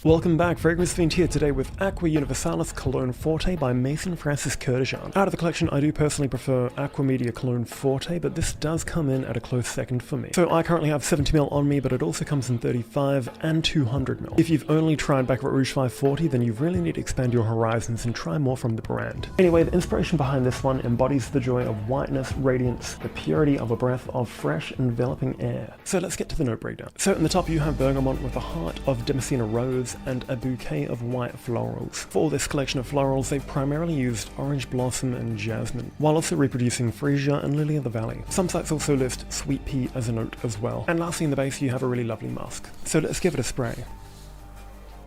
Welcome back, Fragrance Fiend here today with Aqua Universalis Cologne Forte by Mason Francis Curtijan. Out of the collection, I do personally prefer Aqua Media Cologne Forte, but this does come in at a close second for me. So I currently have 70ml on me, but it also comes in 35 and 200ml. If you've only tried Baccarat Rouge 540, then you really need to expand your horizons and try more from the brand. Anyway, the inspiration behind this one embodies the joy of whiteness, radiance, the purity of a breath of fresh, enveloping air. So let's get to the note breakdown. So in the top you have Bergamot with a heart of Damascena rose and a bouquet of white florals. For this collection of florals, they've primarily used orange blossom and jasmine, while also reproducing freesia and lily of the valley. Some sites also list sweet pea as a note as well. And lastly in the base you have a really lovely musk. So let's give it a spray.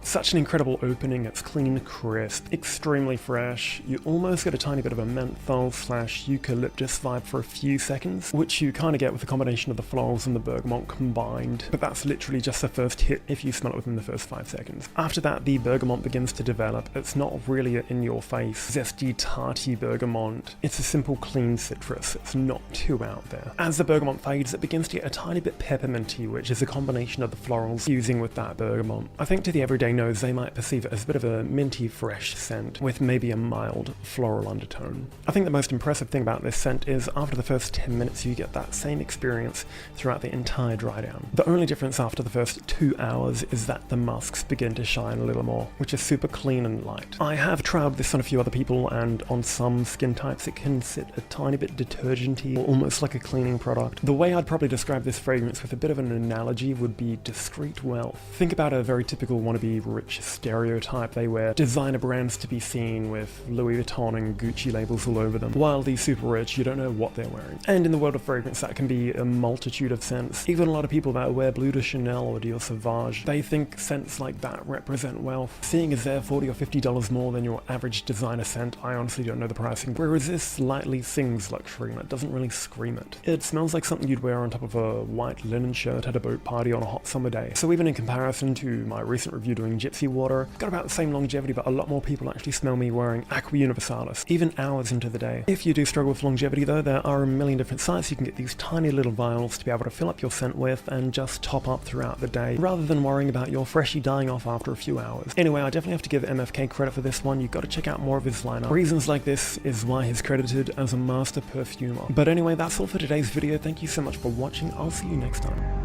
Such an incredible opening, it's clean, crisp, extremely fresh. You almost get a tiny bit of a menthol / eucalyptus vibe for a few seconds, which you kind of get with the combination of the florals and the bergamot combined, but that's literally just the first hit if you smell it within the first 5 seconds. After that, the bergamot begins to develop. It's not really in your face, zesty, tarty bergamot. It's a simple, clean citrus. It's not too out there. As the bergamot fades, it begins to get a tiny bit pepperminty, which is a combination of the florals fusing with that bergamot. I think to the everyday nose, they might perceive it as a bit of a minty, fresh scent with maybe a mild floral undertone. I think the most impressive thing about this scent is after the first 10 minutes you get that same experience throughout the entire dry down. The only difference after the first 2 hours is that the musks begin to shine a little more, which is super clean and light. I have tried this on a few other people, and on some skin types it can sit a tiny bit detergenty, or almost like a cleaning product. The way I'd probably describe this fragrance with a bit of an analogy would be discreet wealth. Think about a very typical wannabe rich stereotype. They wear designer brands to be seen with Louis Vuitton and Gucci labels all over them. While these super rich, you don't know what they're wearing. And in the world of fragrance, that can be a multitude of scents. Even a lot of people that wear Bleu de Chanel or Dior Sauvage, they think scents like that represent wealth. Seeing as they're $40 or $50 more than your average designer scent, I honestly don't know the pricing. Whereas this slightly sings luxury and it doesn't really scream it. It smells like something you'd wear on top of a white linen shirt at a boat party on a hot summer day. So even in comparison to my recent review doing Gypsy Water, got about the same longevity, but a lot more people actually smell me wearing Aqua Universalis, even hours into the day. If you do struggle with longevity though, there are a million different sites you can get these tiny little vials to be able to fill up your scent with and just top up throughout the day, rather than worrying about your freshie dying off after a few hours. Anyway, I definitely have to give MFK credit for this one. You've got to check out more of his lineup. Reasons like this is why he's credited as a master perfumer. But anyway, that's all for today's video. Thank you so much for watching. I'll see you next time.